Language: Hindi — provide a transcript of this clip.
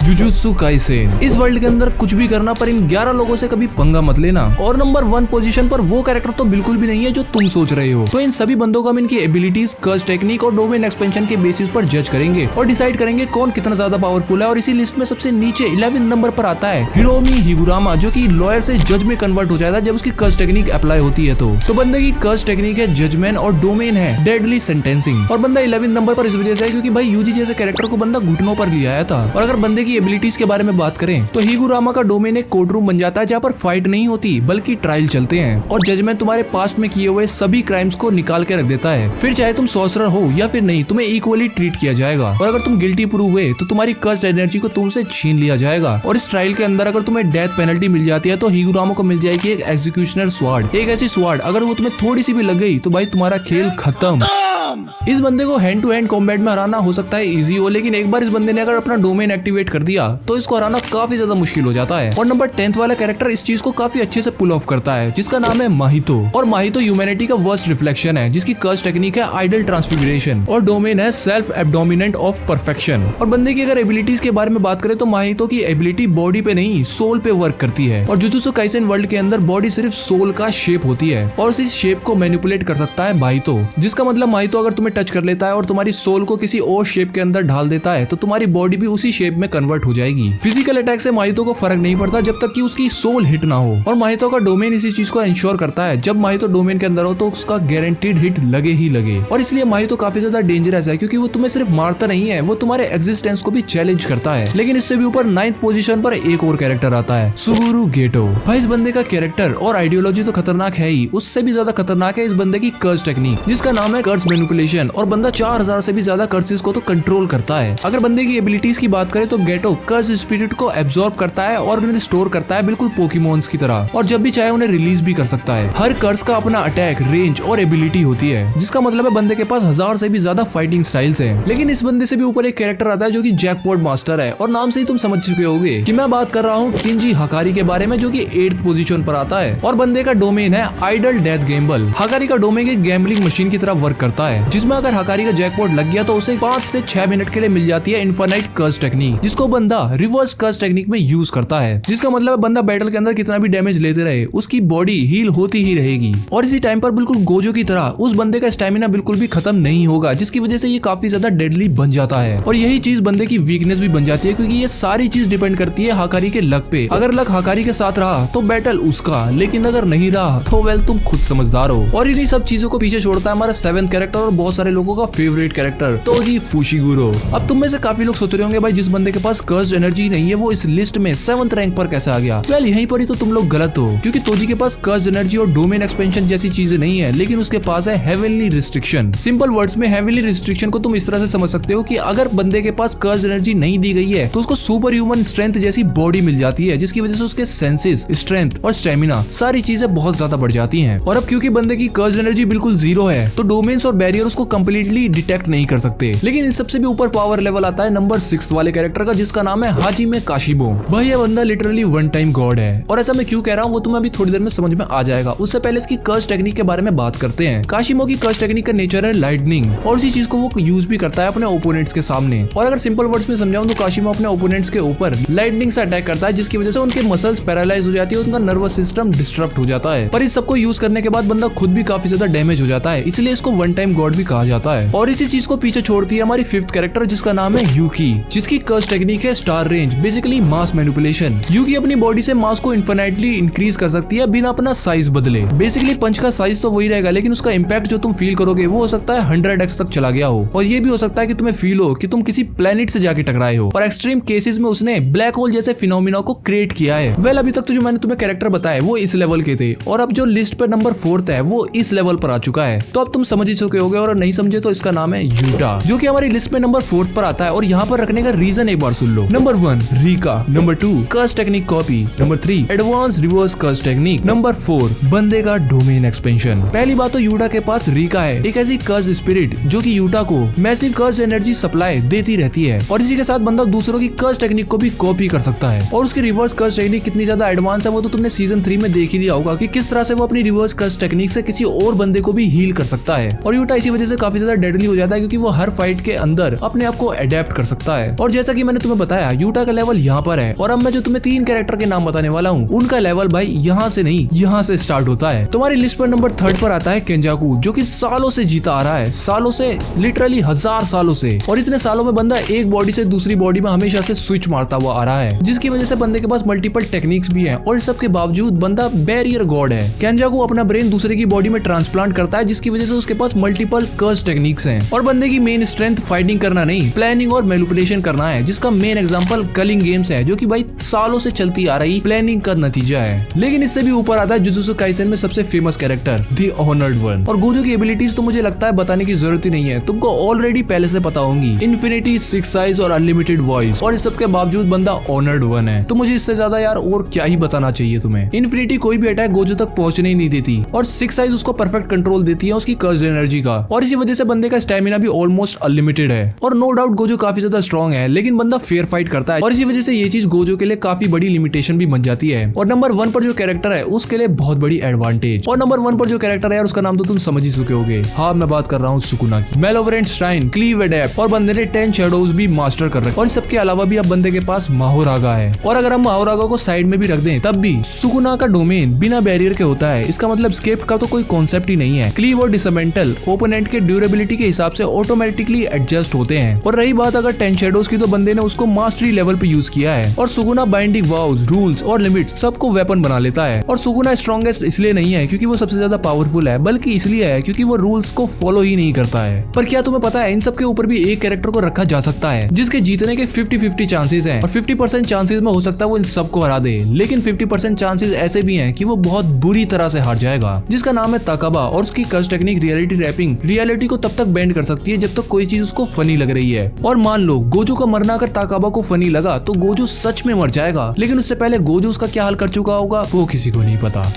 Jujutsu Kaisen. इस वर्ल्ड के अंदर कुछ भी करना, पर इन 11 लोगों से कभी पंगा मत लेना। और नंबर 1 पोजीशन पर वो कैरेक्टर तो बिल्कुल भी नहीं है जो तुम सोच रहे हो। तो इन सभी बंदों को हम इनकी एबिलिटीज, कर्स टेक्निक और डोमेन एक्सपेंशन के बेसिस पर जज करेंगे और डिसाइड करेंगे कौन कितना ज्यादा पावरफुल है। और इसी लिस्ट में सबसे नीचे 11 नंबर पर आता है हिरोमी हिगुरामा, जो कि लॉयर से जज में कन्वर्ट हो जाता है जब उसकी कर्स टेक्निक अप्लाई होती है। तो बंदे की कर्स टेक्निक है जजमेंट और डोमेन है डेडली सेंटेंसिंग। और बंदा 11 नंबर पर इस वजह से है क्योंकि भाई यूजी जैसे कैरेक्टर को बंदा घुटनों पर ले आया था। और अगर बंदे की एबिलिटीज के बारे में बात करें तो हिगुरामा का डोमेन एक कोर्ट रूम बन जाता है जहाँ पर फाइट नहीं होती बल्कि ट्रायल चलते हैं। और जजमेंट तुम्हारे पास्ट में किए हुए सभी क्राइम्स को निकाल के रख देता है। फिर चाहे तुम सॉर्सरर हो या फिर नहीं, तुम्हें इक्वली ट्रीट किया जाएगा। और अगर तुम गिल्टी प्रूव हुए तो तुम्हारी कर्स्ड एनर्जी को तुमसे छीन लिया जाएगा। और इस ट्रायल के अंदर अगर तुम्हें डेथ पेनल्टी मिल जाती है तो हिगुरामा को मिल जाएगी एक एग्जीक्यूशनर स्वार्ड। एक ऐसी स्वार्ड अगर वो तुम्हें थोड़ी सी भी लग गई तो भाई तुम्हारा खेल खत्म। इस बंदे को हैंड टू हैंड कॉम्बैट में हराना हो सकता है इजी हो, लेकिन एक बार इस बंदे ने अगर अपना डोमेन एक्टिवेट कर दिया तो इसको हराना काफी ज्यादा मुश्किल हो जाता है। और नंबर 10 वाला कैरेक्टर इस चीज को काफी अच्छे से पुल ऑफ करता है, जिसका नाम है माहितो। और माहितो ह्यूमैनिटी का वर्स्ट रिफ्लेक्शन है, जिसकी कर्स टेक्निक है आइडल ट्रांसफिगरेशन और डोमेन है सेल्फ एब्डोमिनेंट ऑफ परफेक्शन। और बंदे की अगर एबिलिटीज के बारे में बात करें तो माहितो की एबिलिटी बॉडी पे नहीं सोल पे वर्क करती है। और जुजुत्सु काइसेन वर्ल्ड के अंदर बॉडी सिर्फ सोल का शेप होती है और उस शेप को मैनिपुलेट कर सकता है माहितो। जिसका मतलब माहितो अगर तुम्हें टच कर लेता है और तुम्हारी सोल को किसी और शेप के अंदर ढाल देता है तो तुम्हारी बॉडी भी उसी शेप में कन्वर्ट हो जाएगी। फिजिकल अटैक से माहितो को फर्क नहीं पड़ता जब तक कि उसकी सोल हिट ना हो। और माहितो का डोमेन इसी चीज को इंश्योर करता है, जब माहितो डोमेन के अंदर हो तो उसका गारंटीड हिट लगे ही लगे। और इसलिए माहितो काफी ज्यादा डेंजरस है क्योंकि वो तुम्हें सिर्फ मारता नहीं है, वो तुम्हारे एग्जिस्टेंस को भी चैलेंज करता है। लेकिन इससे भी ऊपर 9th पोजीशन पर एक और कैरेक्टर आता है सुगुरु गेटो। भाई इस बंदे का कैरेक्टर और आइडियोलॉजी तो खतरनाक है ही, उससे भी ज्यादा खतरनाक है इस बंदे की कर्स टेक्निक, जिसका नाम है कर्स मैनिपुलेशन। और बंदा 4000 से भी ज्यादा कर्सेस को तो कंट्रोल करता है। अगर बंदे की एबिलिटीज की बात करें तो गेटो कर्स स्पिरिट को एब्जॉर्ब करता है और उन्हें स्टोर करता है बिल्कुल पोकेमॉन्स की तरह, और जब भी चाहे उन्हें रिलीज भी कर सकता है। हर कर्स का अपना अटैक, रेंज और एबिलिटी होती है, जिसका मतलब है बंदे के पास 1000 से भी ज्यादा फाइटिंग स्टाइल्स हैं। लेकिन इस बंदे से भी ऊपर एक कैरेक्टर आता है जो कि जैकपॉट मास्टर है, और नाम से ही तुम समझ चुके होगे कि मैं बात कर रहा हूँ किंजी हकारी के बारे में, जो कि 8th पोजीशन पर आता है। और बंदे का डोमेन है आइडल डेथ गैम्बल। हकारी का डोमेन एक गैम्बलिंग मशीन की तरह वर्क करता है, जिसमें अगर हकारी का जैकपॉट लग गया तो उसे 5 से 6 मिनट के लिए मिल जाती है इनफाइनाइट कर्स टेक्निक, जिसको बंदा रिवर्स कर्स टेक्निक में यूज करता है। जिसका मतलब है बंदा बैटल के अंदर कितना भी डैमेज लेते रहे उसकी बॉडी हील होती ही रहेगी। और इसी टाइम पर बिल्कुल गोजो की तरह उस बंदे का स्टेमिना बिल्कुल भी खत्म नहीं होगा, जिसकी वजह से ये काफी ज्यादा डेडली बन जाता है। और यही चीज बंदे की वीकनेस भी बन जाती है, क्योंकि ये सारी चीज डिपेंड करती है हकारी के लक पे। अगर लक हकारी के साथ रहा तो बैटल उसका, लेकिन अगर नहीं रहा तो वेल तुम खुद समझदार हो। और इन्हीं सब चीजों को पीछे छोड़ता है हमारा 7th कैरेक्टर और बहुत सारे लोगों का फेवरेट कैरेक्टर तोजी फुशिगुरो। अब तुम में से काफी लोग सोच रहे होंगे भाई जिस बंदे के पास कर्स्ड एनर्जी नहीं है वो इस लिस्ट में 7th रैंक पर कैसे आ गया। वेल यहीं पर ही तो तुम लोग गलत हो, क्योंकि तोजी के पास कर्स्ड एनर्जी और डोमेन एक्सपेंशन जैसी चीजें नहीं है, लेकिन उसके पास है हेवनली रिस्ट्रिक्शन। सिंपल वर्ड्स में हेवनली रिस्ट्रिक्शन को तुम इस तरह से समझ सकते हो कि अगर बंदे के पास कर्स्ड एनर्जी नहीं दी गई है तो उसको सुपर ह्यूमन स्ट्रेंथ जैसी बॉडी मिल जाती है, जिसकी वजह से उसके सेंसेस, स्ट्रेंथ और स्टेमिना सारी चीजें बहुत ज्यादा बढ़ जाती हैं। और अब क्योंकि बंदे की कर्स्ड एनर्जी बिल्कुल 0 है तो डोमेन्स और बैरियर उसको कंप्लीटली डिटेक्ट नहीं कर सकते। लेकिन इन सबसे भी ऊपर पावर लेवल आता है नंबर 6 वाले कैरेक्टर का, जिसका नाम है हाजिमे काशिबो। भाई ये बंदा लिटरली वन टाइम गॉड है, और ऐसा मैं क्यों कह रहा हूँ वो तुम्हें अभी थोड़ी देर में समझ में आ जाएगा। उससे पहले इसकी कर्स टेक्निक के बारे में बात करते हैं। काशिमो की कर्स टेक्निक का नेचर है लाइटनिंग, और उसी चीज को वो यूज भी करता है अपने ओपोनेंट्स के सामने। और अगर सिंपल वर्ड्स में समझाऊं तो काशिमो अपने ओपोनेंट्स के ऊपर लाइटनिंग से अटैक करता है, जिसकी वजह से उनके मसल्स पैरालाइज हो जाती है, उनका नर्वस सिस्टम डिस्टर्ब हो जाता है। पर इस सबको यूज करने के बाद बंदा खुद भी काफी ज्यादा डैमेज हो जाता है, इसलिए इसको वन टाइम गॉड भी कहा जाता है। और इसी चीज को पीछे छोड़ती है हमारी 5th कैरेक्टर, जिसका नाम है यूकी, जिसकी कर्स टेक्निक है star range, basically mass manipulation. Yuki अपनी बॉडी से मास को इनफिनिटली इंक्रीज कर सकती है बिना अपना साइज बदले। बेसिकली पंच का साइज तो वही रहेगा, लेकिन उसका इम्पैक्ट जो तुम फील करोगे वो हो सकता है 100x तक चला गया हो। और ये भी हो सकता है कि तुम्हें फील हो कि तुम किसी प्लेनेट से जाके टकराए हो। और एक्सट्रीम केसेस में उसने ब्लैक होल जैसे फिनोमिना को क्रिएट किया है। वेल अभी तक तो जो मैंने तुम्हें कैरेक्टर बताए वो इस लेवल के थे, और अब जो लिस्ट पे नंबर 4th है वो इस लेवल पर आ चुका है। तो अब तुम समझ ही चुके होगे, और नहीं समझे तो इसका नाम है यूटा, जो कि हमारी लिस्ट में नंबर 4th पर आता है। और यहाँ पर रखने का रीजन एक बार सुन लो। Number 1 Rika, number 2 curse technique copy, number 3 advance reverse curse technique, number 4 बंदे का डोमेन एक्सपेंशन। पहली बात तो यूटा के पास रीका है, एक ऐसी कर्स स्पिरिट जो कि यूटा को मैसिव कर्स एनर्जी सप्लाई देती रहती है। और इसी के साथ बंदा दूसरों की कर्स टेक्निक को भी कॉपी कर सकता है। और उसकी रिवर्स कर्स टेक्निक कितनी ज्यादा एडवांस है वो तो तुमने सीजन 3 में देख ही लिया होगा कि किस तरह से वो अपनी रिवर्स कर्स टेक्निक से किसी और बंदे को भी हील कर सकता है। और यूटा इसी वजह से काफी ज्यादा डेडली हो जाता है क्योंकि वो हर फाइट के अंदर अपने आप को अडेप्ट कर सकता है। और जैसा कि मैंने तुम्हें बताया यूटा का लेवल यहाँ पर है और अब मैं जो तुम्हें 3 कैरेक्टर के नाम बताने वाला हूँ उनका लेवल भाई यहाँ से नहीं यहाँ से स्टार्ट होता है। तुम्हारी लिस्ट पर नंबर 3 पर आता है केंजाकू, जो कि सालों से जीता आ रहा है, सालों से, लिटरली 1000 सालों से। और इतने सालों में बंदा एक बॉडी से दूसरी बॉडी में हमेशा से स्विच मारता हुआ आ रहा है, जिसकी वजह से बंदे के पास मल्टीपल टेक्निक्स भी हैं और इस सब के बावजूद बंदा बैरियर गॉड है। केंजाकू अपना ब्रेन दूसरे की बॉडी में ट्रांसप्लांट करता है, जिसकी वजह से उसके पास मल्टीपल कर्स टेक्निक्स हैं। और बंदे की मेन स्ट्रेंथ फाइटिंग करना नहीं, प्लानिंग और मैनिपुलेशन करना है, जिसका मेन एग्जांपल कलिंग गेम्स है, जो कि भाई सालों से चलती आ रही प्लानिंग का नतीजा है। लेकिन इससे भी ऊपर आता है जुजुत्सु काइसेन में सबसे famous character the honoured one. और गोजो की एबिलिटीज तो मुझे लगता है बताने की जरूरत ही नहीं है, तुमको ऑलरेडी पहले से पता होंगी। इन्फिनिटी, 6 साइज और अनलिमिटेड वॉइस, और इस सब के बावजूद बंदा ऑनर्ड वन है। तो मुझे इससे ज्यादा यार और क्या ही बताना चाहिए तुम्हें। इन्फिनिटी कोई भी अटैक गोजो तक पहुंचने ही नहीं देती और 6 साइज उसको परफेक्ट कंट्रोल देती है उसकी कर्ज एनर्जी का, और इसी वजह से बंदे का स्टेमिना भी ऑलमोस्ट अनलिमिटेड है। और नो डाउट गोजो काफी ज्यादा स्ट्रॉन्ग है, लेकिन बंदा फेयर फाइट करता है और इसी वजह से ये चीज गोजो के लिए काफी बड़ी लिमिटेशन भी बन जाती है। और नंबर 1 पर जो कैरेक्टर है उसके लिए बहुत बड़ी एडवांटेज। और नंबर 1 पर जो कैरेक्टर है यार उसका नाम तो तुम समझ ही चुके होगे। हाँ, मैं बात कर रहा हूँ सुकुना की। मेलोवेरेंट श्राइन, क्लीव एडेप्ट, और बंदे ने 10 शैडोज भी मास्टर कर रखे। और इस सबके अलावा भी अब बंदे के पास माहोरागा है। और अगर हम माहोरागा को साइड में भी रख दें तब भी सुकुना का डोमेन बिना बैरियर के होता है। इसका मतलब स्केप का तो कोई कॉन्सेप्ट ही नहीं है। क्लीव और डिसमेंटल ओपोनेंट के ड्यूरेबिलिटी के हिसाब से ऑटोमेटिकली एडजस्ट होते हैं। और रही बात अगर 10 शैडोज की, तो बंदे ने उसको मास्टरी लेवल पे यूज किया है। और सुकुना बाइंडिंग वाउज, रूल्स और लिमिट्स सबको वेपन बना लेता है। और सुकुना स्ट्रॉन्गेस्ट इसलिए नहीं है क्योंकि वो सबसे ज्यादा पावरफुल है, बल्कि इसलिए है क्योंकि वो रूल्स को फॉलो ही नहीं करता है। पर क्या तुम्हें पता है इन सब के ऊपर भी एक कैरेक्टर को रखा जा सकता है जिसके जीतने के 50-50 चांसेस हैं, और 50% चांसेस में हो सकता है वो इन सबको हरा दे, लेकिन 50% चांसेस ऐसे भी हैं कि वो बहुत बुरी तरह से हार जाएगा, जिसका नाम है ताकाबा। और उसकी curse technique reality wrapping reality को तब तक बेंड कर सकती है जब तक कोई चीज उसको फनी लग रही है। और मान लो गोजो का मरना अगर ताकाबा को फनी लगा तो गोजो सच में मर जाएगा, लेकिन उससे पहले गोजो उसका क्या हाल कर चुका होगा वो किसी को नहीं पता।